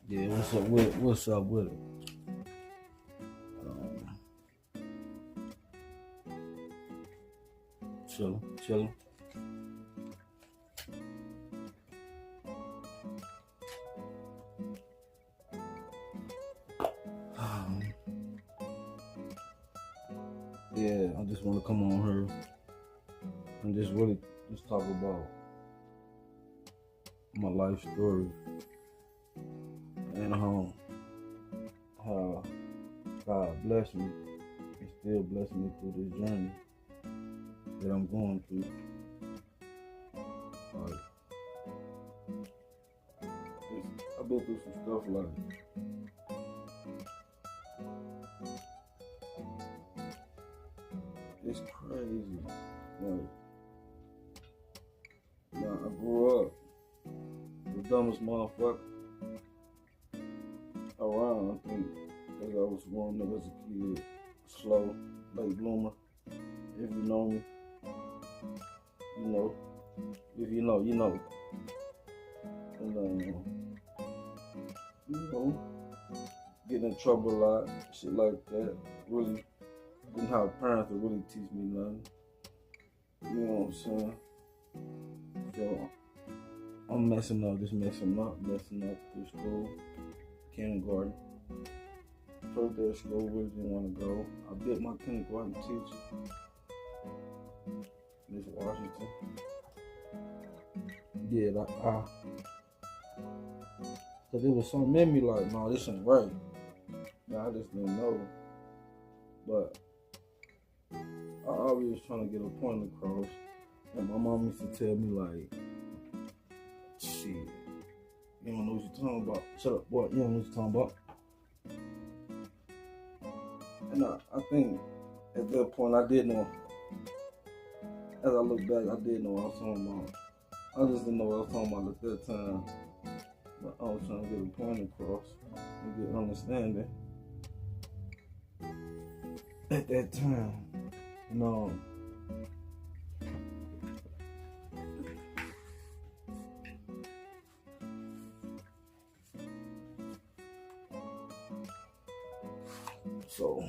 Yeah, what's up with it? Um, chillin'. Um, yeah, I just want to come on here and just really just talk about my life story and how God blessed me and still blessing me through this journey that I'm going through. Like, I've been through some stuff like it's crazy. Like, now I grew up the dumbest motherfucker around. I think because I was growing up as a kid, slow, late bloomer. If you know me, you know. If you know, you know. And you know, getting in trouble a lot, shit like that. Really didn't have parents to really teach me nothing. You know what I'm saying? So I'm messing up through school, kindergarten. First day of school, really didn't want to go. I bit my kindergarten teacher, Miss Washington. Yeah, cause it was something in me like, no, this ain't right. I just didn't know. But I always was trying to get a point across. And my mom used to tell me like, shit, you don't know what you're talking about. Shut up, boy, you don't know what you're talking about. And I think at that point I did know. As I look back, I did know what I was talking about. I just didn't know what I was talking about at that time. But I was trying to get a point across and get understanding at that time. No. So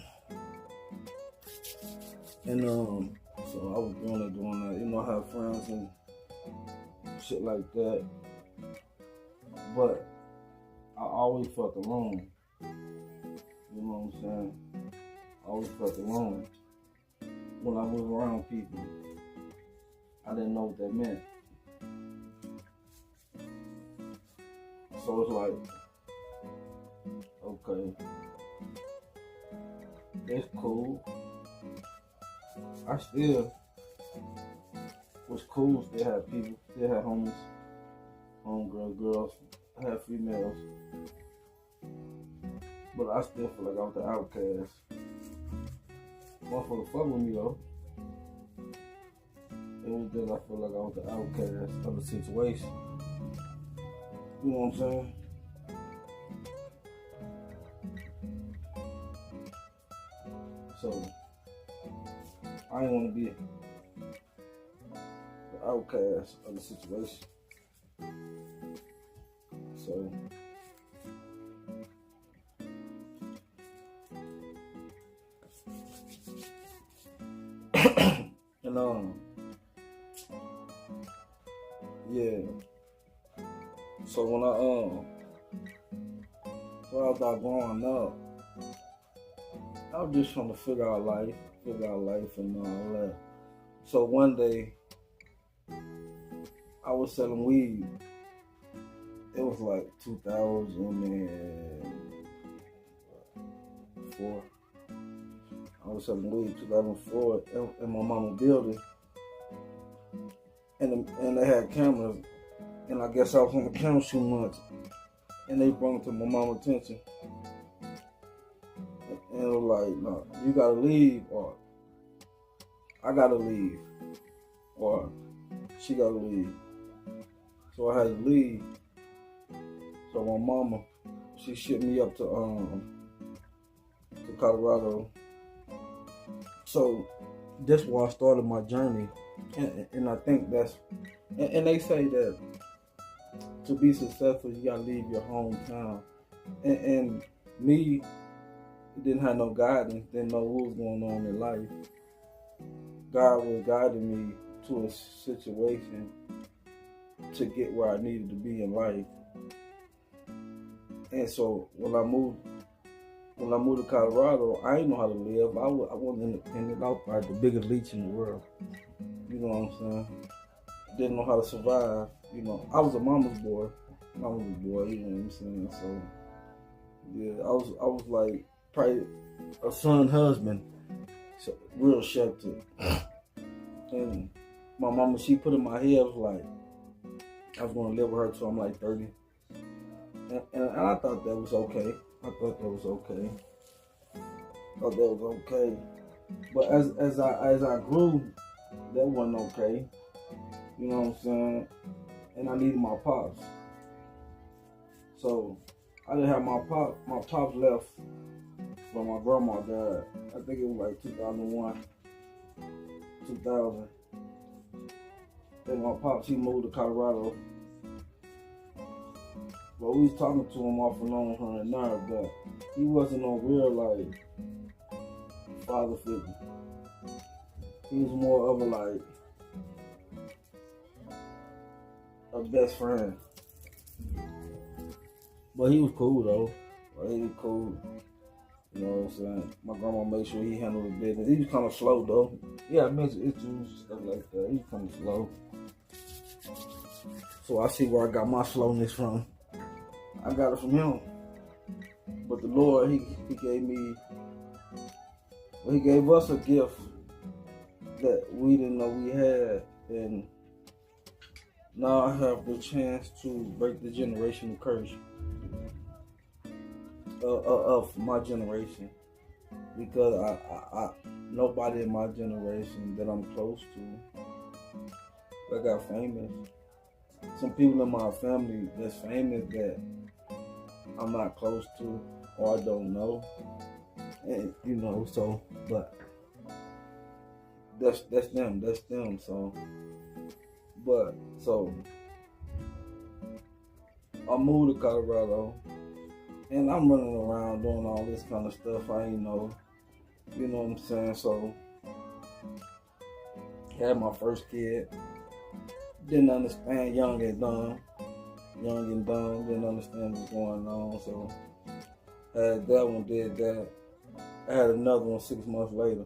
I was doing that. You know, I have friends and shit like that. But I always felt alone. You know what I'm saying? I always felt alone. When I was around people, I didn't know what that meant. So it's like, okay, it's cool. I still was cool, still had people, still had homies, homegirls, girls, I had females. But I still feel like I was the outcast. Motherfucker fuck with me though. It was that I feel like I was the outcast of the situation. You know what I'm saying? So I didn't want to be the outcast of the situation. So and yeah. So when I was growing up, I was just trying to figure out life and all that. So one day, I was selling weed. It was like 2004. I was selling weed 2004 in my mama's building, and they had cameras, and I guess I was on the camera too much, and they brought it to my mama's attention. And it was like, no, you gotta leave, or I gotta leave, or she gotta leave. So I had to leave. So my mama, she shipped me up to Colorado. So that's where I started my journey, and I think that's, and they say that to be successful, you gotta leave your hometown And me didn't have no guidance, didn't know what was going on in life. God was guiding me to a situation to get where I needed to be in life. And so when I moved to Colorado, I didn't know how to live. I wasn't independent. I was probably the biggest leech in the world. You know what I'm saying? Didn't know how to survive. You know, I was a mama's boy. You know what I'm saying? So yeah, I was like probably a son husband, so real sheltered. And my mama, she put in my head, was like, I was gonna live with her till I'm like 30. And I thought that was okay. Thought that was okay. But as I grew, that wasn't okay. You know what I'm saying? And I needed my pops. So I didn't have my pops. My pops left when my grandma died. I think it was like 2001, 2000. Then my pops, he moved to Colorado. But we was talking to him off and on here and there, but he wasn't no real like father figure. He was more of a best friend. But he was cool though. He was cool. You know what I'm saying? My grandma made sure he handled the business. He was kind of slow though. Yeah, mental issues, stuff like that. He was kind of slow. So I see where I got my slowness from. I got it from him. But the Lord, he gave us a gift that we didn't know we had. And now I have the chance to break the generational curse of my generation. Because I nobody in my generation that I'm close to, I got famous. Some people in my family that's famous that I'm not close to or I don't know. And you know, so but that's them. So I moved to Colorado and I'm running around doing all this kind of stuff I ain't know. You know what I'm saying? So had my first kid. Didn't understand, young and dumb, didn't understand what's going on. So had that one, did that. I had another one 6 months later.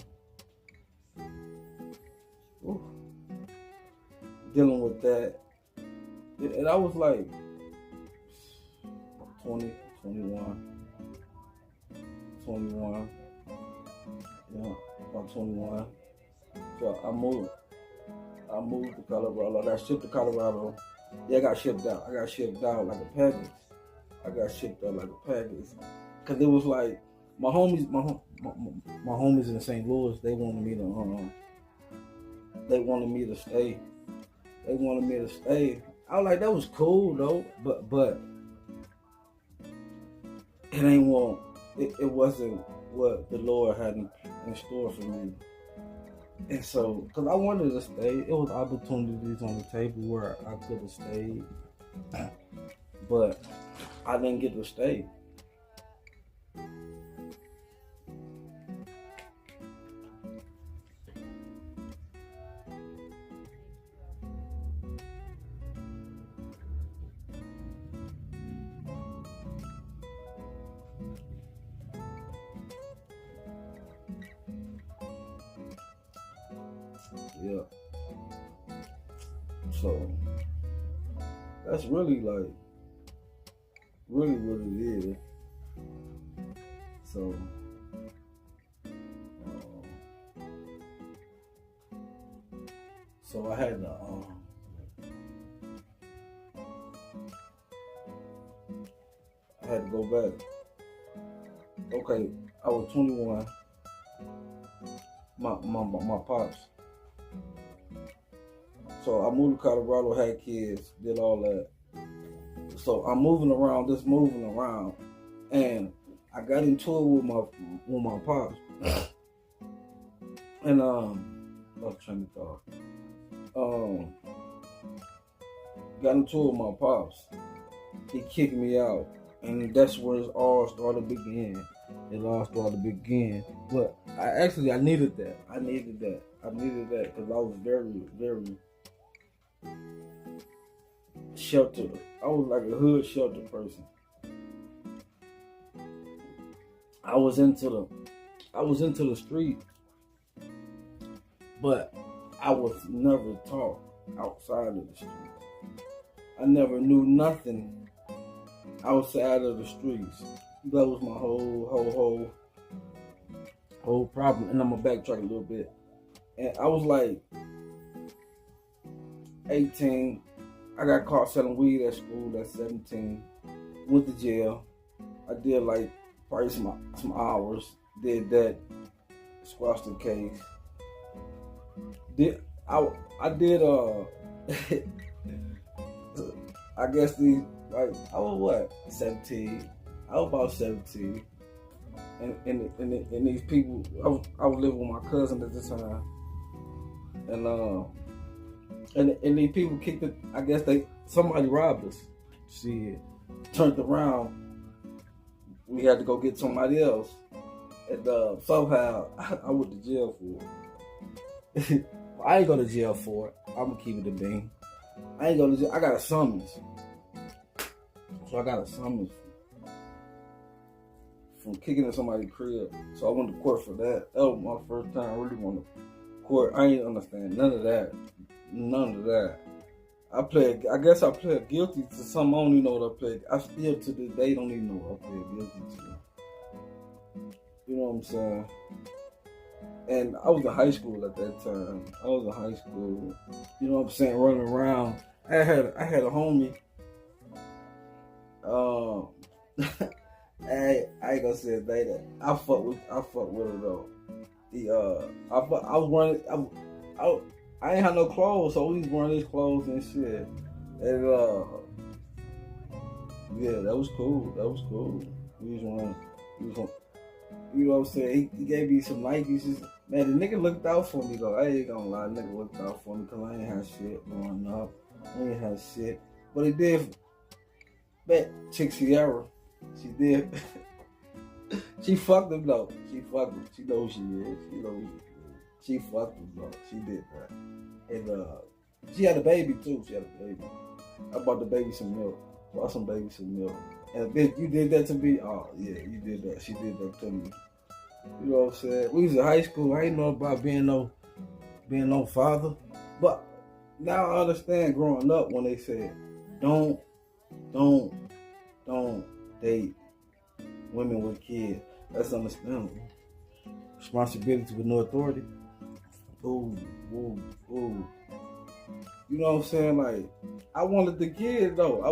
Ooh. Dealing with that. And I was like 20, 21. Yeah, about 21. So I moved to Colorado. I got shipped to Colorado. Yeah, I got shipped out. Like a package. Cause it was like my homies in St. Louis. They wanted me to stay. I was like, that was cool though, but it wasn't what the Lord had in store for me. And so, because I wanted to stay, it was opportunities on the table where I could have stayed, but I didn't get to stay. Yeah. So that's really what it is. So I had to go back. Okay, I was 21. My pops. So I moved to Colorado, had kids, did all that. So I'm moving around, and I got into it with my pops. And lost train of thought. Got into it with my pops. He kicked me out And that's where it all started to begin. It all started to begin. But I needed that. I needed that because I was very, very sheltered. I was like a hood shelter person. I was into the street, but I was never taught outside of the street. I never knew nothing outside of the streets. That was my whole problem. And I'm gonna backtrack a little bit. And I was like 18. I got caught selling weed at school at 17. Went to jail. I did like probably some hours. Did that. Squashed the case. I did I guess I was what? 17. I was about 17. And these people, I was living with my cousin at the time. And these people kicked it. I guess somebody robbed us. Shit. Turned around. We had to go get somebody else. And somehow I went to jail for it. I ain't go to jail for it. I'm gonna keep it a bean. I ain't go to jail. I got a summons. So I got a summons from kicking in somebody's crib. So I went to court for that. That was my first time really going to court. I ain't understand none of that. None of that. I guess I pled guilty to something. I don't even know what I pled. I still to this day don't even know what I pled guilty to. You know what I'm saying? And I was in high school at that time. I was in high school. You know what I'm saying? Running around. I had a homie. I ain't gonna say a day that I fuck with her though. I was running. I ain't had no clothes, so we was wearing his clothes and shit. And yeah, that was cool. We was on, you know what I'm saying? He gave me some Nikes. Man, the nigga looked out for me though. I ain't gonna lie, the nigga looked out for me because I ain't had shit growing up. I ain't had shit, but he did. But Chick Sierra, she did. She fucked him though. She fucked him. She knows she is. She fucked him though. She did that. And she had a baby too. I bought the baby some milk. Bought some baby some milk. And bitch, you did that to me? Oh yeah, you did that. She did that to me. You know what I'm saying? We was in high school. I ain't know about being no father. But now I understand growing up when they said, don't date women with kids. That's understandable. Responsibility with no authority. Ooh. You know what I'm saying? Like, I wanted the kid though.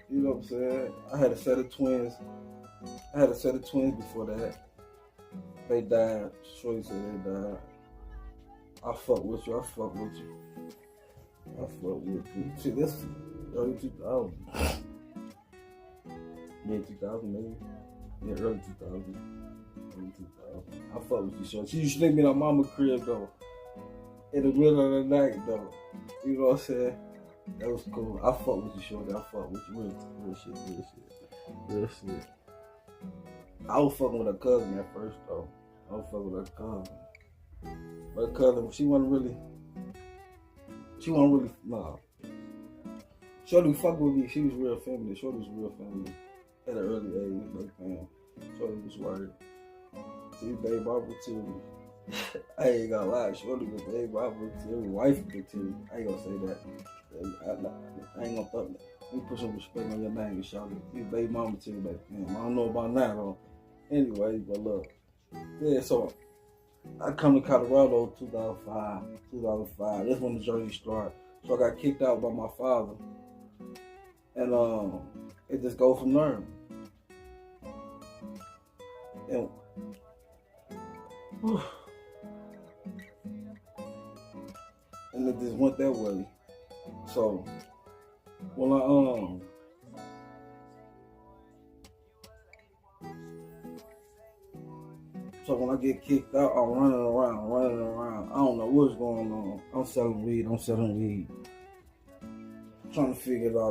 You know what I'm saying? I had a set of twins. Before that. They died. Shorty said they died. I fuck with you. See, this is early 2000. Mid 2000 maybe. Yeah, early 2000. I fuck with you, shorty. She used to leave me in her mama's crib though. In the middle of the night though. You know what I'm saying? That was cool. I fuck with you, shorty. I fuck with you. Real shit. I was fucking with her cousin at first though. But her cousin, she wasn't really, nah. Shorty fucking with me. She was real feminine. Shorty was real feminine at an early age. Like, man, Shorty was worried. She baby mama too. I ain't gonna lie. Shorty was baby mama too. Wife too. I ain't gonna say that. I ain't gonna fuck. Let me put some respect on your name, Shorty. You baby mama too, baby. Man, I don't know about that though. Anyway, but look. Yeah, so I come to Colorado 2005. That's when the journey started. So I got kicked out by my father. And it just goes from there. And it just went that way. So when I get kicked out, I'm running around. I don't know what's going on. I'm selling weed. Trying to figure it out.